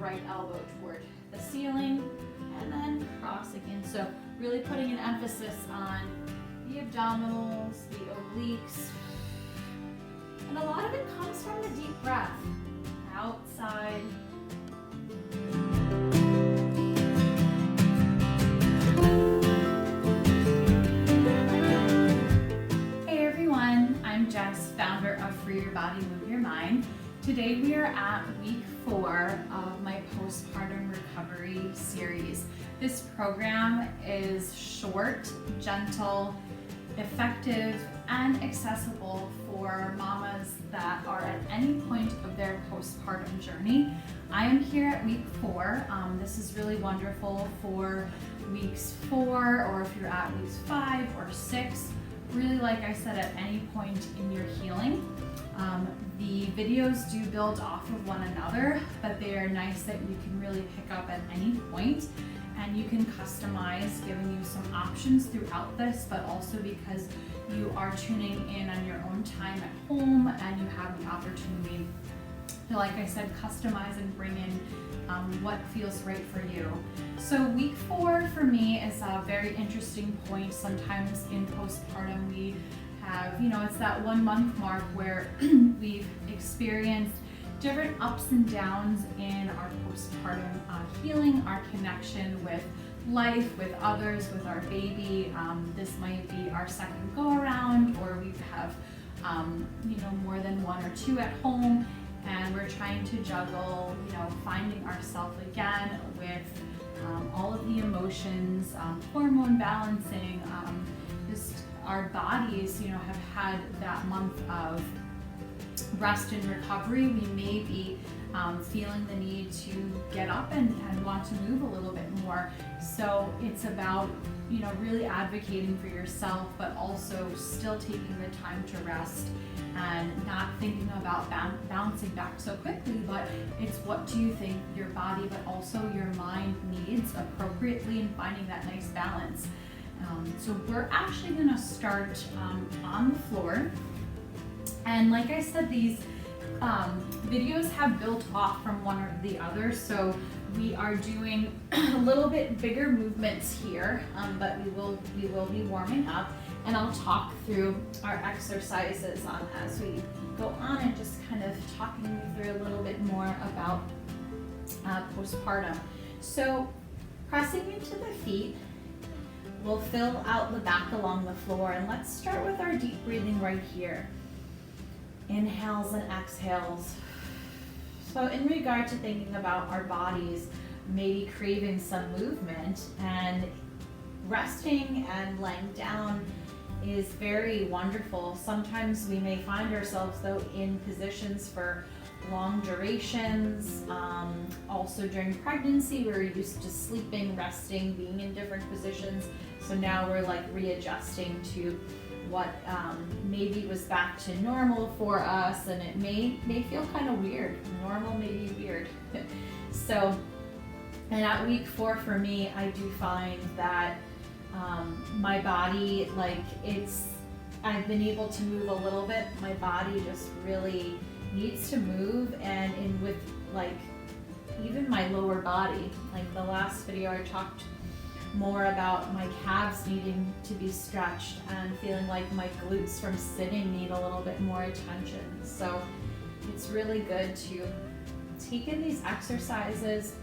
right elbow toward the ceiling and then crossing in. So really putting an emphasis on the abdominals, the obliques. And a lot of it comes from the deep breath. Outside. Hey everyone, I'm Jess, founder of Free Your Body, Move Your Mind. Today we are at week 4 of my postpartum recovery series. This program is short, gentle, effective, and accessible for mamas that are at any point of their postpartum journey. I am here at week 4. This is really wonderful for weeks 4, or if you're at weeks 5 or 6. Really, like I said, at any point in your healing. The videos do build off of one another, but they are nice that you can really pick up at any point, and you can customize, giving you some options throughout this, but also because you are tuning in on your own time at home and you have the opportunity to, like I said, customize and bring in what feels right for you. So week 4 for me is a very interesting point. Sometimes in postpartum we have, it's that 1 month mark where we've experienced different ups and downs in our postpartum healing, our connection with life, with others, with our baby. This might be our second go around, or we have more than 1 or 2 at home, and we're trying to juggle finding ourselves again with all of the emotions, hormone balancing, just our bodies have had that month of rest and recovery. We may be feeling the need to get up and want to move a little bit more. So it's about really advocating for yourself, but also still taking the time to rest and not thinking about bouncing back so quickly, but it's what do you think your body but also your mind needs appropriately, and finding that nice balance. So we're actually going to start on the floor. And like I said, these videos have built off from one or the other, so we are doing a little bit bigger movements here, but we will be warming up, and I'll talk through our exercises as we go on, and just kind of talking you through a little bit more about postpartum. So pressing into the feet, we'll fill out the back along the floor, and let's start with our deep breathing right here. Inhales and exhales. So in regard to thinking about our bodies, maybe craving some movement, and resting and laying down is very wonderful. Sometimes we may find ourselves though in positions for long durations. Also during pregnancy, we're used to sleeping, resting, being in different positions. So now we're like readjusting to what maybe was back to normal for us, and it may feel kind of weird. Normal may be weird. So, and at week 4 for me, I do find that my body, I've been able to move a little bit. My body just really needs to move, and with even my lower body. Like the last video I talked more about my calves needing to be stretched and feeling like my glutes from sitting need a little bit more attention. So it's really good to take in these exercises,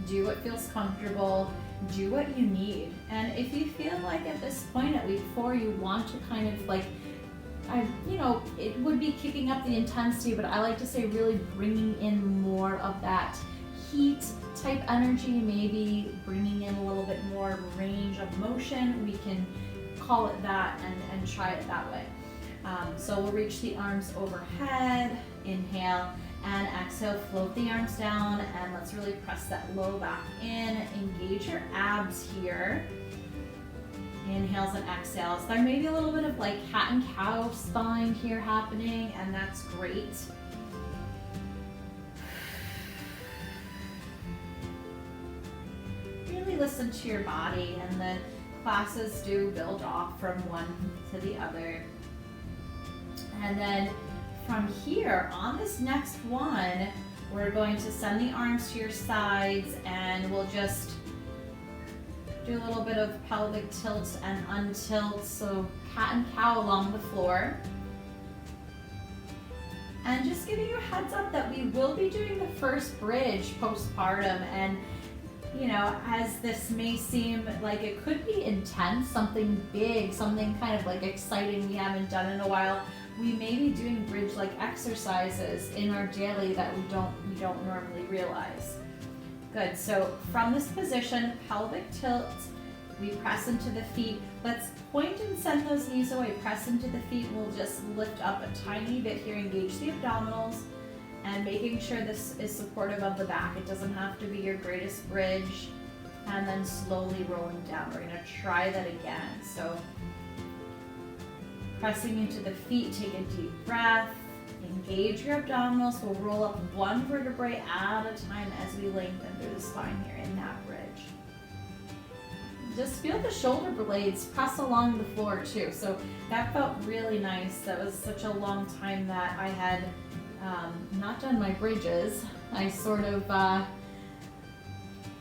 do what feels comfortable, do what you need. And if you feel like at this point at week 4 you want to kind of it would be kicking up the intensity, but I like to say really bringing in more of that heat type energy, maybe bringing in a little bit more range of motion, we can call it that and try it that way. So we'll reach the arms overhead, inhale, and exhale, float the arms down, and let's really press that low back in, engage your abs here. Inhales and exhales. There may be a little bit of cat and cow spine here happening, and that's great. Really listen to your body, and the classes do build off from one to the other. And then from here, on this next one, We're going to send the arms to your sides, and we'll just do a little bit of pelvic tilt and untilt, so cat and cow along the floor. And just giving you a heads up that we will be doing the first bridge postpartum, and you know, as this may seem like it could be intense, something big, something kind of like exciting we haven't done in a while, we may be doing bridge-like exercises in our daily that we don't normally realize. Good, so from this position, pelvic tilt, we press into the feet. Let's point and send those knees away, press into the feet. We'll just lift up a tiny bit here, engage the abdominals, and making sure this is supportive of the back. It doesn't have to be your greatest bridge. And then slowly rolling down. We're gonna try that again. So pressing into the feet, take a deep breath, engage your abdominals. We'll roll up one vertebrae at a time as we lengthen through the spine here in that bridge. Just feel the shoulder blades press along the floor too. So that felt really nice. That was such a long time that I had not done my bridges. I sort of,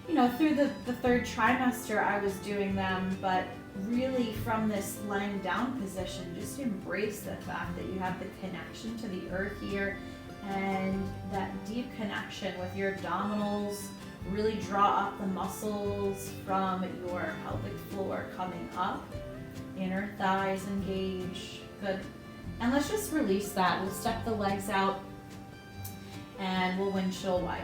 you know, through the third trimester I was doing them, but really from this lying down position, just embrace the fact that you have the connection to the earth here and that deep connection with your abdominals. Really draw up the muscles from your pelvic floor coming up. Inner thighs engage. Good. And let's just release that. We'll step the legs out and we'll windshield wipe.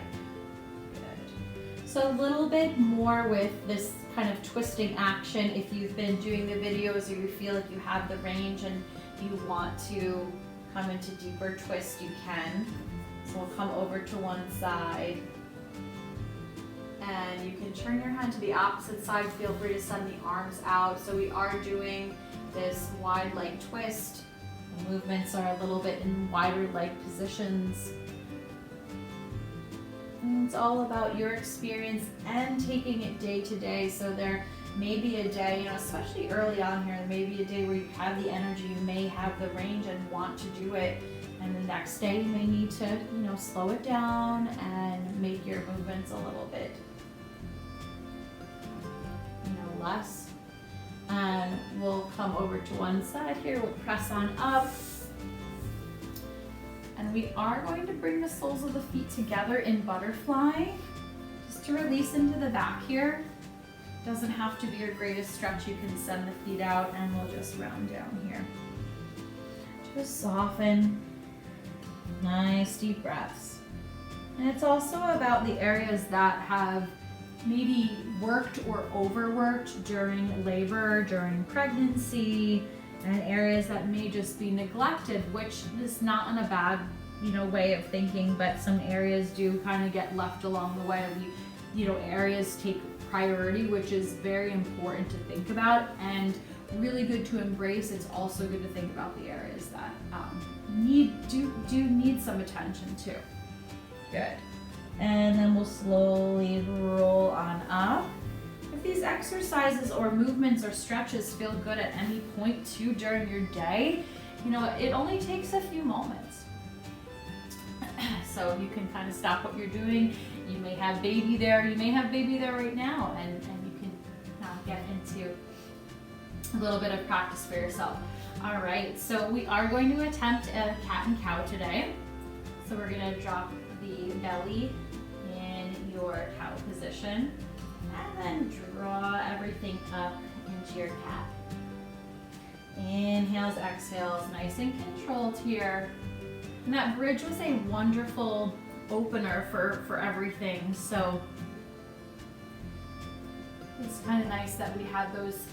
Good. So a little bit more with this kind of twisting action. If you've been doing the videos or you feel like you have the range and you want to come into deeper twist, you can. So we'll come over to one side. And you can turn your head to the opposite side. Feel free to send the arms out. So we are doing this wide leg twist. The movements are a little bit in wider leg positions. And it's all about your experience and taking it day to day. So there may be a day, you know, especially early on here, there may be a day where you have the energy, you may have the range and want to do it. And the next day you may need to, you know, slow it down and make your movements a little bit, less. And we'll come over to one side here. We'll press on up. And we are going to bring the soles of the feet together in butterfly, just to release into the back here. Doesn't have to be your greatest stretch. You can send the feet out and we'll just round down here. Just soften. Nice deep breaths. And it's also about the areas that have maybe worked or overworked during labor, during pregnancy, and areas that may just be neglected, which is not in a bad, you know, way of thinking, but some areas do kind of get left along the way. You know, areas take priority, which is very important to think about and really good to embrace. It's also good to think about the areas that do need some attention too. Good. And then we'll slowly roll on up. If these exercises or movements or stretches feel good at any point too during your day, you know, it only takes a few moments. So you can kind of stop what you're doing. You may have baby there, you may have baby there right now, and you can get into a little bit of practice for yourself. All right, so we are going to attempt a cat and cow today. So we're gonna drop the belly in your cow position and then draw everything up into your cat. Inhales, exhales, nice and controlled here. And that bridge was a wonderful opener for everything. So it's kind of nice that we had those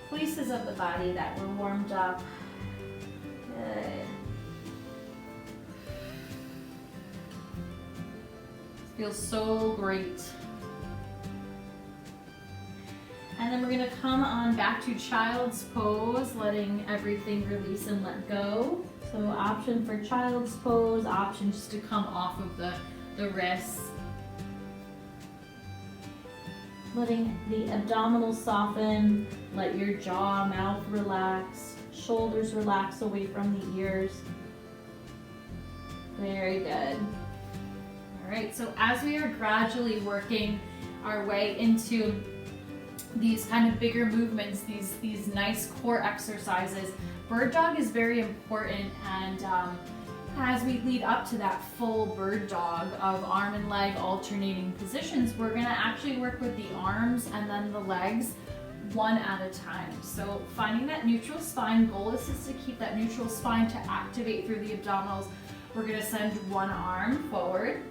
places of the body that were warmed up. Good. Feels so great. And then we're gonna come on back to child's pose, letting everything release and let go. So option for child's pose, option just to come off of the wrists. Letting the abdominals soften, let your jaw, mouth relax, shoulders relax away from the ears. Very good. All right, so as we are gradually working our way into these kind of bigger movements, these nice core exercises, bird dog is very important. And as we lead up to that full bird dog of arm and leg alternating positions, we're gonna actually work with the arms and then the legs one at a time. So finding that neutral spine, goal is to keep that neutral spine to activate through the abdominals. We're gonna send one arm forward,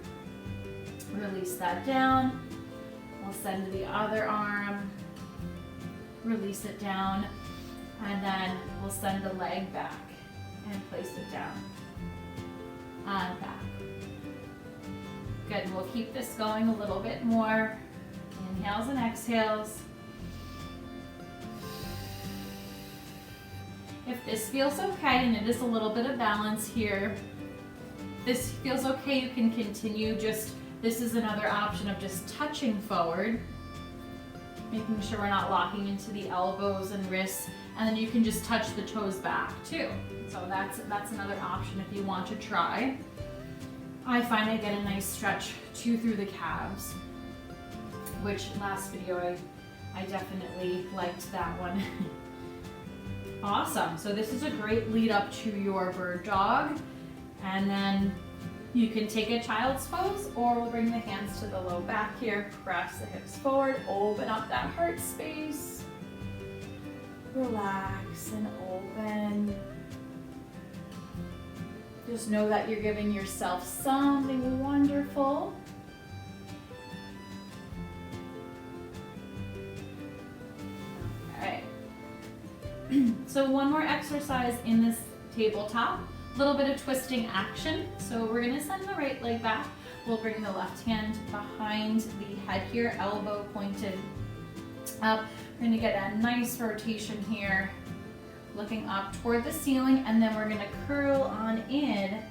release that down. We'll send the other arm, release it down, and then we'll send the leg back and place it down and back. Good, we'll keep this going a little bit more. Inhales and exhales. If this feels okay, and it is a little bit of balance here, this feels okay, you can continue. This is another option of just touching forward, making sure we're not locking into the elbows and wrists, and then you can just touch the toes back too. So that's another option if you want to try. I find I get a nice stretch too through the calves, which last video I definitely liked that one. Awesome, so this is a great lead up to your bird dog, and then you can take a child's pose, or we'll bring the hands to the low back here, press the hips forward, open up that heart space, relax and open. Just know that you're giving yourself something wonderful. Alright. So one more exercise in this tabletop. A little bit of twisting action. So we're going to send the right leg back. We'll bring the left hand behind the head here, elbow pointed up. We're going to get a nice rotation here, looking up toward the ceiling, and then we're going to curl on in,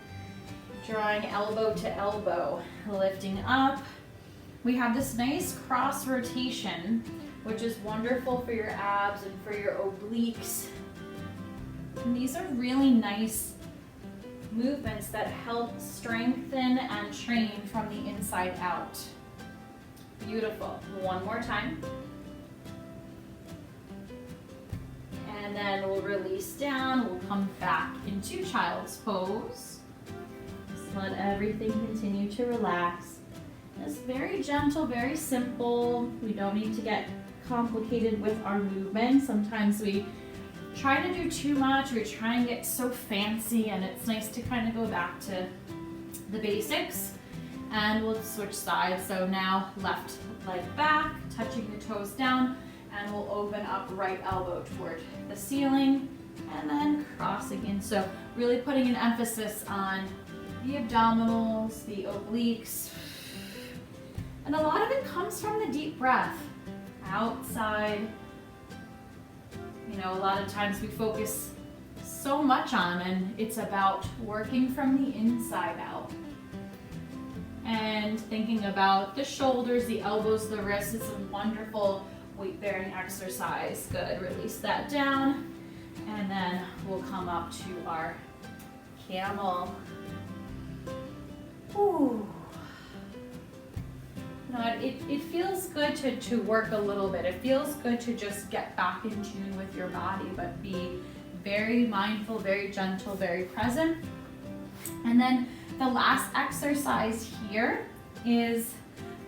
drawing elbow to elbow, lifting up. We have this nice cross rotation, which is wonderful for your abs and for your obliques. And these are really nice movements that help strengthen and train from the inside out. Beautiful. One more time. And then we'll release down. We'll come back into child's pose. Just let everything continue to relax. It's very gentle, very simple. We don't need to get complicated with our movement. Sometimes we try to do too much, we try and get so fancy, and it's nice to kind of go back to the basics. And we'll switch sides. So now left leg back, touching the toes down, and we'll open up right elbow toward the ceiling, and then crossing in. So really putting an emphasis on the abdominals, the obliques, and a lot of it comes from the deep breath. Outside. You know, a lot of times we focus so much on, and it's about working from the inside out. And thinking about the shoulders, the elbows, the wrists. It's a wonderful weight-bearing exercise. Good, release that down. And then we'll come up to our camel. Ooh. It feels good to work a little bit. It feels good to just get back in tune with your body, but be very mindful, very gentle, very present. And then the last exercise here is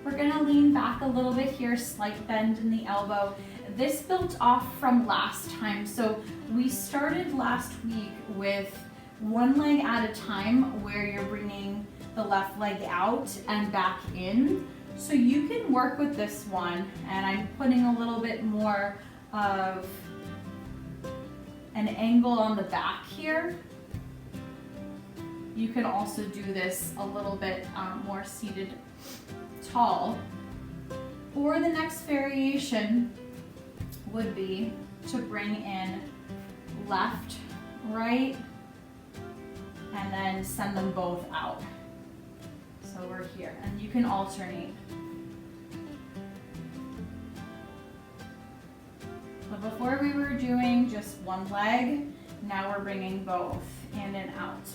we're gonna lean back a little bit here, slight bend in the elbow. This built off from last time. So we started last week with one leg at a time, where you're bringing the left leg out and back in. So you can work with this one, and I'm putting a little bit more of an angle on the back here. You can also do this a little bit more seated tall. Or the next variation would be to bring in left, right, and then send them both out. So we're here, and you can alternate. But before we were doing just one leg, now we're bringing both in and out.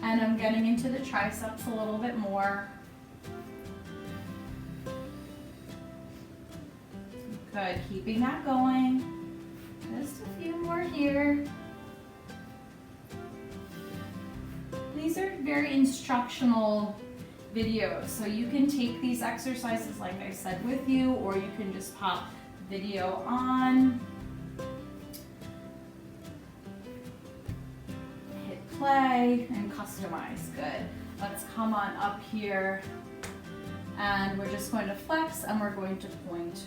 And I'm getting into the triceps a little bit more. Good, keeping that going. Just a few more here. These are very instructional videos, so you can take these exercises, like I said, with you, or you can just pop video on, hit play, and customize. Good. Let's come on up here, and we're just going to flex, and we're going to point.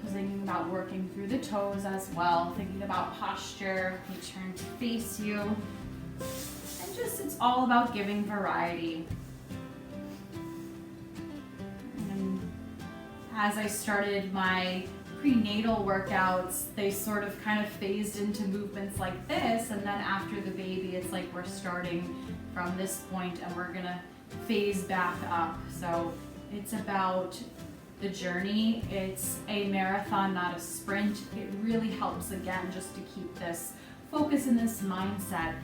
Thinking about working through the toes as well, thinking about posture. We turn to face you, and just it's all about giving variety. And as I started my prenatal workouts, they sort of kind of phased into movements like this, and then after the baby, it's like we're starting from this point and we're gonna phase back up. So it's about the journey. It's a marathon, not a sprint. It really helps, again, just to keep this focus in this mindset.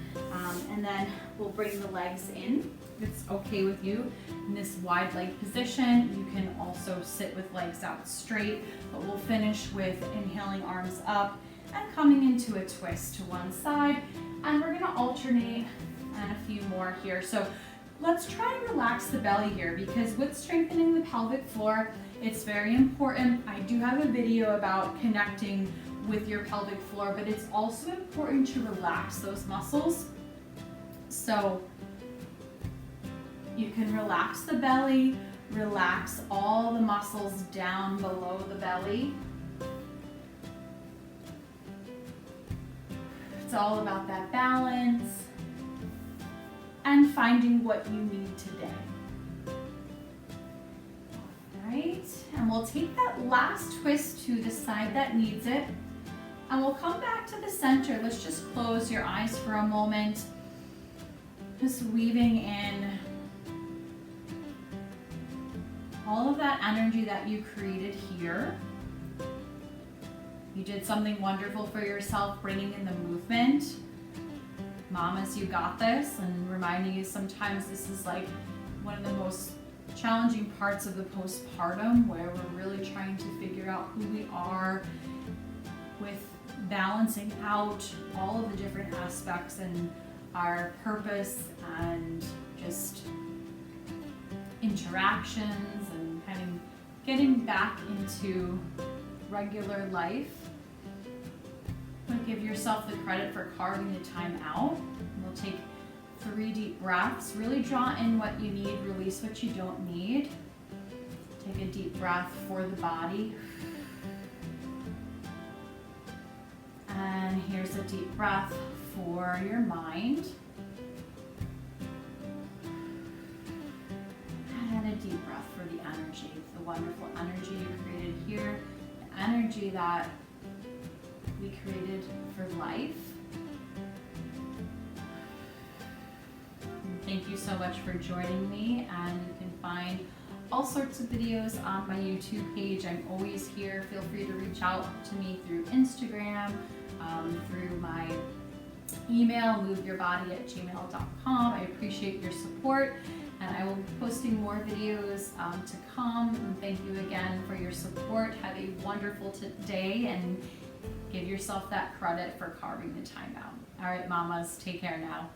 And then we'll bring the legs in. If it's okay with you, in this wide leg position. You can also sit with legs out straight, but we'll finish with inhaling arms up and coming into a twist to one side. And we're gonna alternate and a few more here. So let's try and relax the belly here, because with strengthening the pelvic floor, it's very important. I do have a video about connecting with your pelvic floor, but it's also important to relax those muscles. So you can relax the belly, relax all the muscles down below the belly. It's all about that balance and finding what you need today. Right, and we'll take that last twist to the side that needs it, and we'll come back to the center. Let's just close your eyes for a moment, just weaving in all of that energy that you created here. You did something wonderful for yourself, bringing in the movement. Mamas, you got this, and reminding you sometimes this is like one of the most challenging parts of the postpartum, where we're really trying to figure out who we are, with balancing out all of the different aspects and our purpose and just interactions and kind of getting back into regular life. But give yourself the credit for carving the time out. We'll take 3 deep breaths. Really draw in what you need, release what you don't need. Take a deep breath for the body. And here's a deep breath for your mind. And a deep breath for the energy, the wonderful energy you created here, the energy that we created for life. And thank you so much for joining me, and you can find all sorts of videos on my YouTube page. I'm always here. Feel free to reach out to me through Instagram, through my email, moveyourbody@gmail.com. I appreciate your support, and I will be posting more videos to come. And thank you again for your support. Have a wonderful day, and give yourself that credit for carving the time out. All right, mamas, take care now.